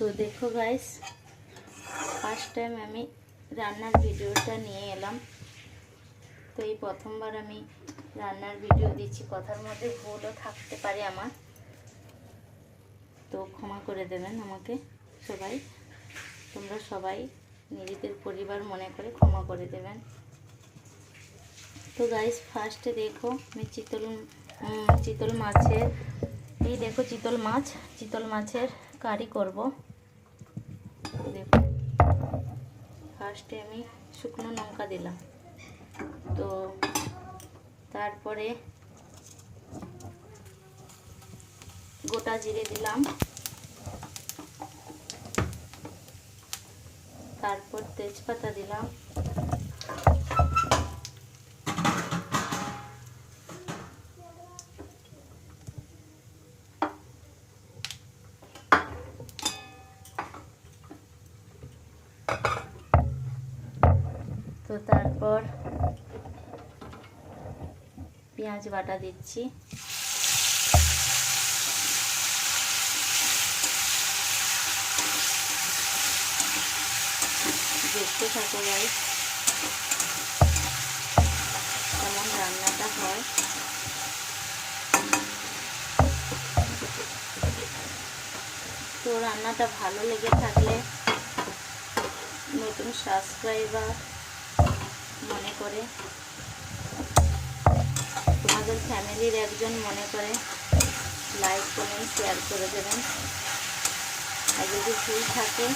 তো দেখো guys, first time আমি রান্নার ভিডিওটা নিয়ে এলাম। তো এই প্রথমবার আমি রান্নার ভিডিও দিচ্ছি, কথার মধ্যে ভুলও থাকতে পারে আমার, তো ক্ষমা করে দেবেন আমাকে সবাই। তোমরা সবাই নিজেদের পরিবার মনে করে ক্ষমা করে দেবেন। তো গাইস, ফার্স্টে দেখো আমি চিতল মাছের, এই দেখো চিতল মাছের কারি করব। দেখো ফার্স্টে আমি শুকনো লঙ্কা দিলাম, তো তারপরে গোটা জিরে দিলাম, তারপর তেজপাতা দিলাম, তো তারপর পেঁয়াজ বাটা দিচ্ছি, দেখতে থাকো গাইস কেমন রান্নাটা হয়। তো রান্নাটা ভালো লেগে থাকলে নতুন সাবস্ক্রাইবার মনে করে, তোমাদের ফ্যামিলির একজন মনে করে লাইক কমেন্ট শেয়ার করে দেবেন। আর যদি ভুল থাকে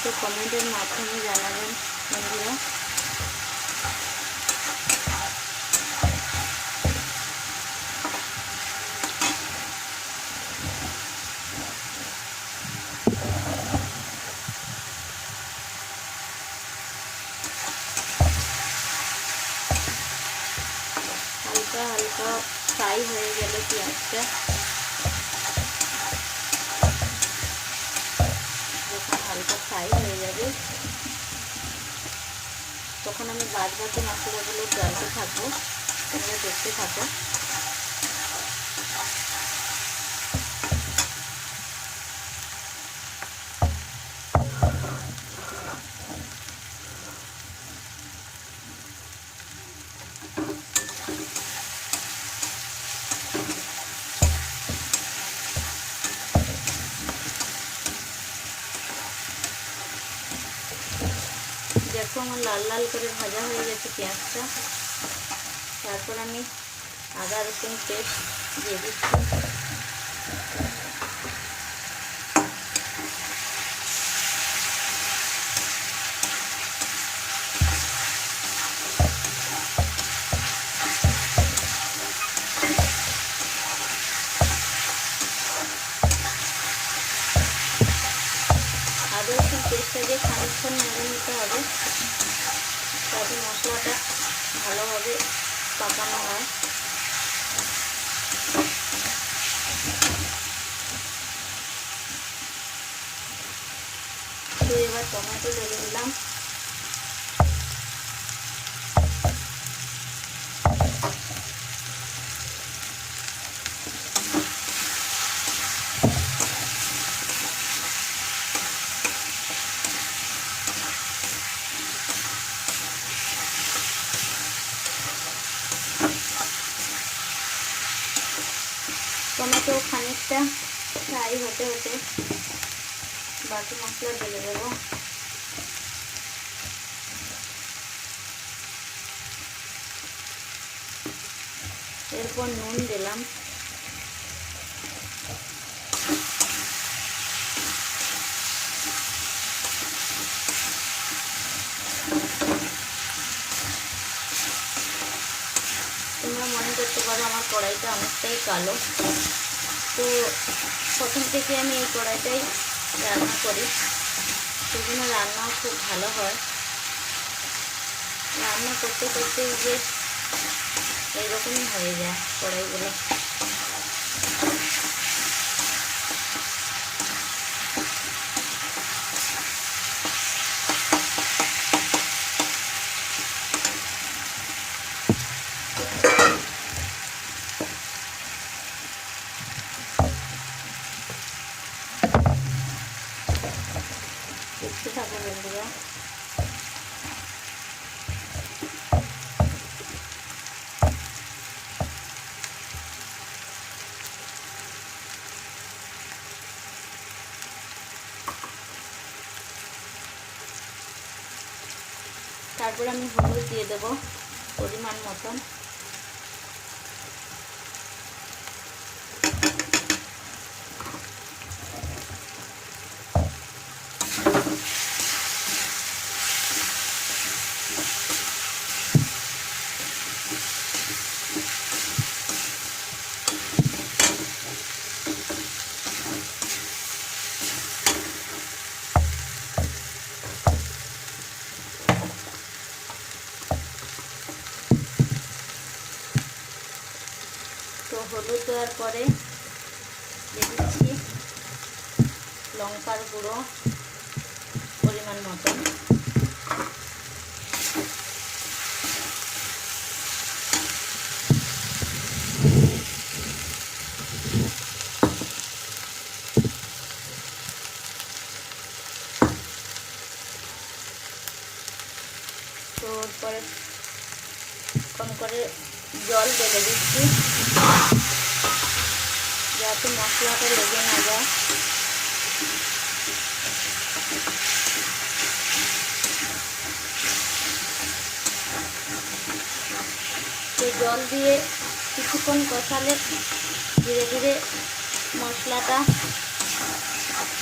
তো কমেন্টের মাধ্যমে জানাবেন বন্ধুরা। হালকা হালকা ফ্রাই হয়ে গেল পেঁয়াজটা, যখন হালকা ফ্রাই হয়ে যাবে তখন আমি বাদ বাকি মশলাগুলো ডালতে থাকবো, তোমরা দেখতে থাকো। দেখো আমার লাল লাল করে ভাজা হয়ে গেছে পেঁয়াজটা। তারপর আমি আদা রসুন পেস্ট দিয়ে দিচ্ছি, আদা রসুন পেস্টটা দিয়ে খানিকক্ষণ নেড়ে নিতে হবে, তাতে মশলাটা ভালোভাবে পাকানো হয়। তো এবার টমেটো ঢেলে দিলাম, টমেটো খানিকটা ফ্রাই হতে হতে বাকি মশলা ঢেলে দেবো। এরপর নুন দিলাম, তোমরা মনে করতে পারো আমার কড়াইটা অনেকটাই কালো, তো প্রথম থেকে আমি এই কড়াইটাই রান্না করি, সেজন্য রান্নাও খুব ভালো হয়। রান্না করতে করতে যে এইরকমই হয়ে যায় কড়াইগুলো। থাকো বন্ধুরা। তারপর আমি হলুদ দিয়ে দেবো পরিমাণ মতন। তো হলুদ দেওয়ার পরে দিয়ে দিচ্ছি লঙ্কার গুঁড়ো পরিমাণ মতন। তো পরে কম করে জল ঢেলে দিচ্ছি যাতে মশলাটা লেগে না যায়। তো জল দিয়ে কিছুক্ষণ কষালে ধীরে ধীরে মশলাটা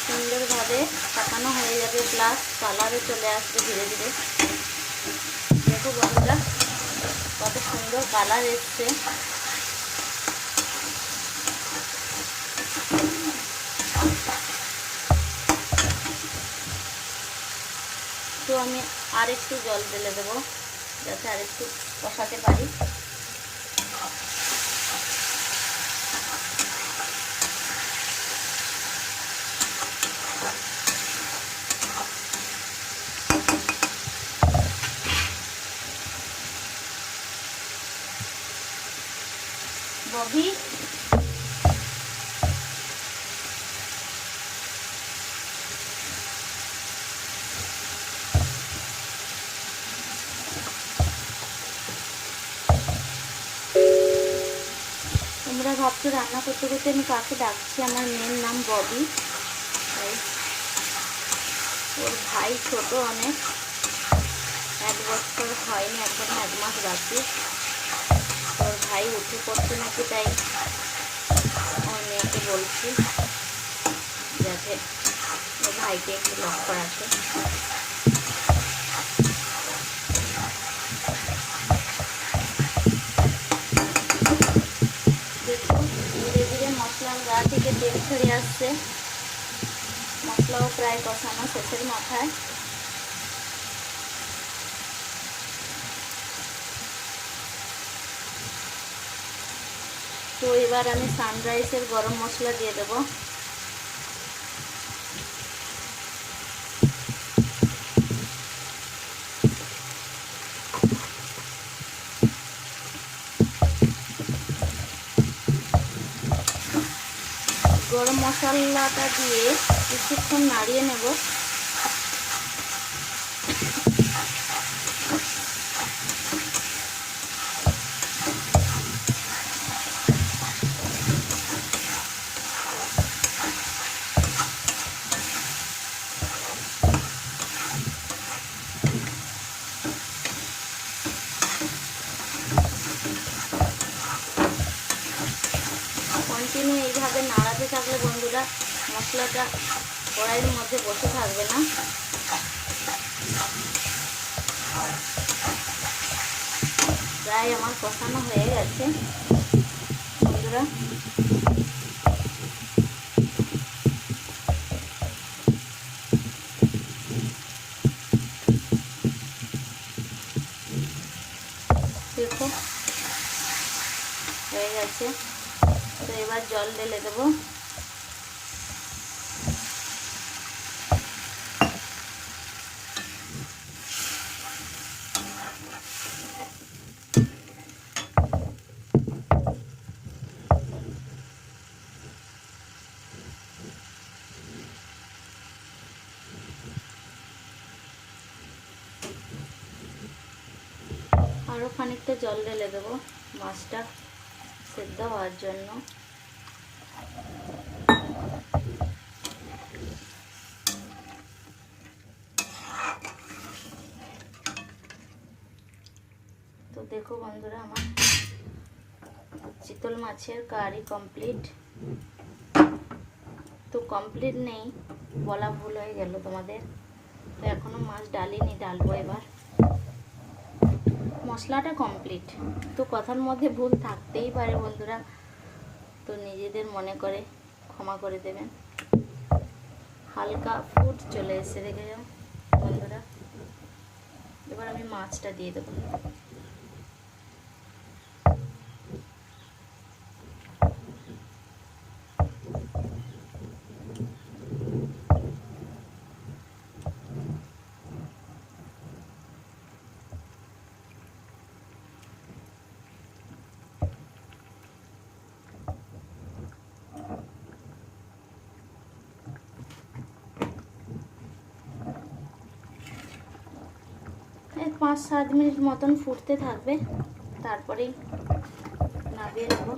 সুন্দরভাবে কষানো হয়ে যাবে, প্লাস কালারও চলে আসবে ধীরে ধীরে। দেখো বন্ধুরা কত সুন্দর কালার এসছে। তো আমি আর একটু জল ঢেলে দেবো যাতে আর একটু কষাতে পারি। ববি তোমরা ভাবছো রান্না করতে করতে আমি কাকে ডাকছি। আমার মেয়ের নাম ববি। ওর ভাই ছোট অনেক, 1 বছর হয়নি, এখন 1 মাস বাকি। ওর ভাই উঠে পড়ছে নাকি, তাই ওর মেয়েকে বলছি যাতে ওর ভাইকে একটু লক্ষ্য রাখে। দেখুন ধীরে ধীরে মশলার গা থেকে তেল ছেড়ে আসছে, মশলাও প্রায় কষানো শেষের মাথায়। তো এবার আমি সানরাইসের গরম মশলা দিয়ে দেবো। গরম মশলাটা দিয়ে কিছুক্ষণ নাড়িয়ে নেব। কন্টিনিউ এইভাবে নাড়াতে থাকলে বন্ধুরা মশলাটা কড়াইয়ের মধ্যে বসে থাকবে না। প্রায় আমার কষানো হয়ে গেছে বন্ধুরা। দেখো হয়ে গেছে। তো এবার জল ঢেলে দেবো। আরও খানিকটা জল ঢেলে দেবো মাছটা সেদ্ধ হওয়ার জন্য। তো দেখো বন্ধুরা, আমার চিতল মাছের কারি কমপ্লিট। তো কমপ্লিট নেই, বলা ভুল হয়ে গেল তোমাদের। তো এখনো মাছ ডালিনি, ডালবো এবার। মশলাটা কমপ্লিট। তো কথার মধ্যে ভুল থাকতেই পারে বন্ধুরা, তো নিজেদের মনে করে ক্ষমা করে দেবেন। হালকা ফুট চলে এসে, দেখে যাও বন্ধুরা। এবার আমি মাছটা দিয়ে দেবো। এই 5-7 মিনিট মতন ফুটতে থাকবে, তারপরেই নামিয়ে নেব।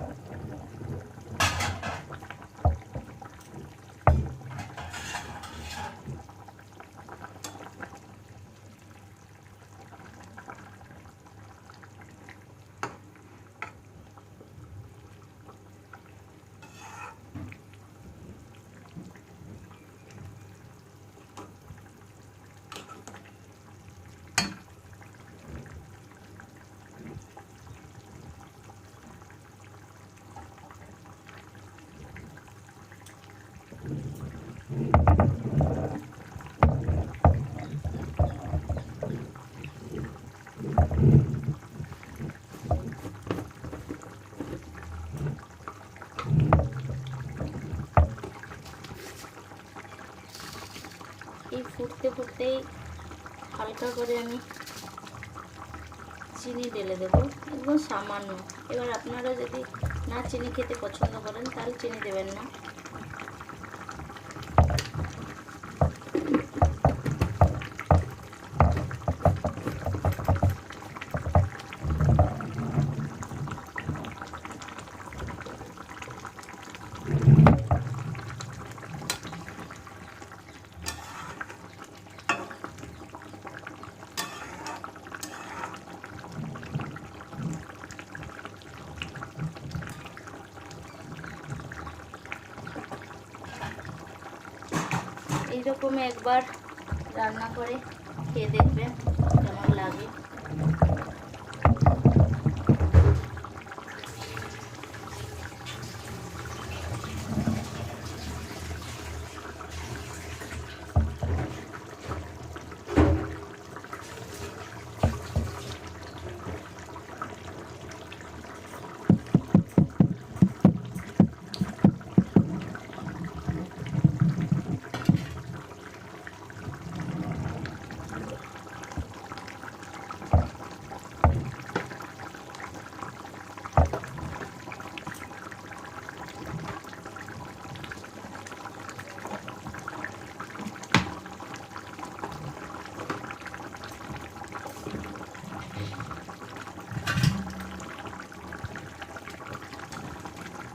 এই ফুটতে ফুটতেই হালকা করে আমি চিনি ঢেলে দেবো, একদম সামান্য। এবার আপনারা যদি না চিনি খেতে পছন্দ করেন তাহলে চিনি দেবেন না। এইরকম একবার রান্না করে খেয়ে দেখবেন কেমন লাগে।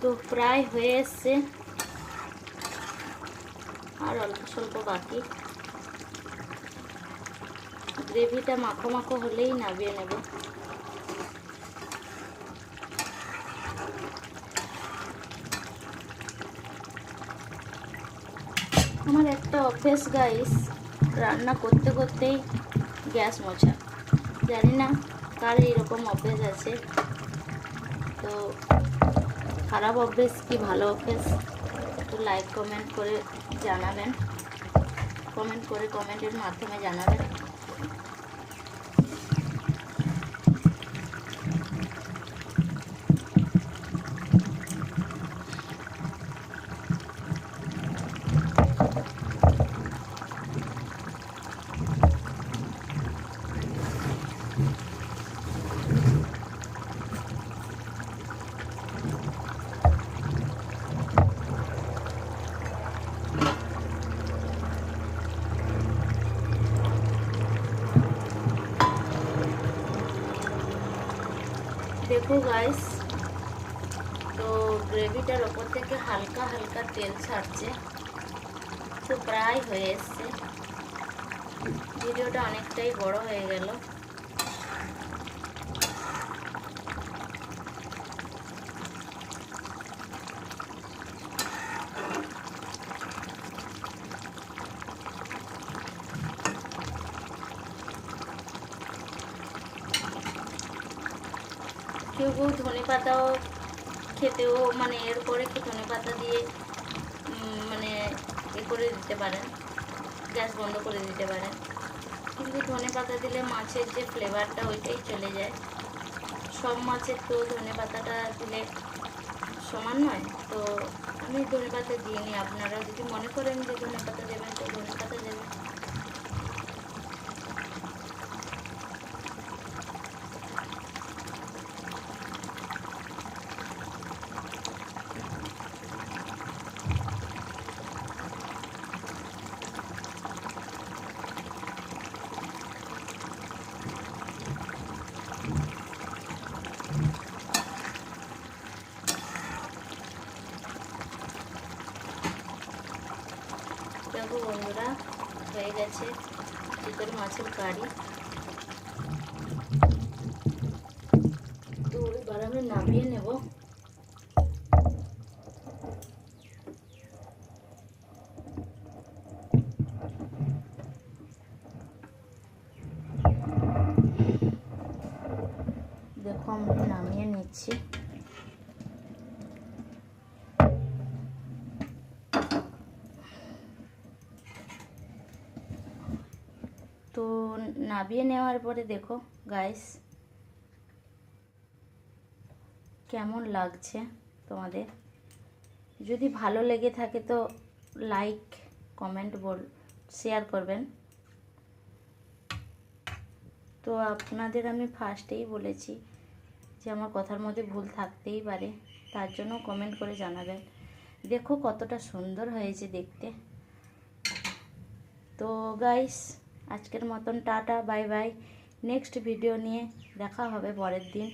তো প্রায় হয়ে এসছে, আর অল্প স্বল্প বাকি। গ্রেভিটা মাখো মাখো হলেই নামিয়ে নেব। আমার একটা অভ্যেস গাইস, রান্না করতে করতেই গ্যাস মোছা। জানি না কার এরকম অভ্যেস আছে। তো খারাপ অভ্যেস কি ভালো অভ্যেস, তো লাইক কমেন্ট করে জানাবেন, কমেন্টের মাধ্যমে জানাবেন। দেখো গাইস, তো গ্রেভিটার ওপর থেকে হালকা হালকা তেল ছাড়ছে, তো প্রায় হয়ে এসছে। ভিডিওটা অনেকটাই বড় হয়ে গেল। কেউ কেউ ধনে পাতাও খেতেও, মানে এরপরে কি ধনে পাতা দিয়ে মানে করে দিতে পারেন, গ্যাস বন্ধ করে দিতে পারেন। কিন্তু ধনে পাতা দিলে মাছের যে ফ্লেভারটা ওইটাই চলে যায়। সব মাছের তো ধনে পাতাটা দিলে সমান নয়, তো আমি ধনে পাতা দিইনি। আপনারা যদি মনে করেন যে ধনে পাতা দেবেন তো ধনে পাতা দেবেন। দেখো বন্ধুরা, হয়ে গেছে চিতল মাছের কারি। তো এবার আমি নামিয়ে নেব। দেখো আমি নামিয়ে নিচ্ছি। তো নামিয়ে নেওয়ার পরে দেখো গাইস কেমন লাগছে তোমাদের। যদি ভালো লেগে থাকে তো লাইক কমেন্ট শেয়ার করবেন। তো আপনাদের আমি ফার্স্টেই বলেছি যে আমার কথার মধ্যে ভুল থাকতেই পারে, তার জন্য কমেন্ট করে জানাবেন। দেখো কতটা সুন্দর হয়েছে দেখতে। তো গাইস আজকের মতন tata, bye bye. Next video নিয়ে দেখা হবে পরের দিন।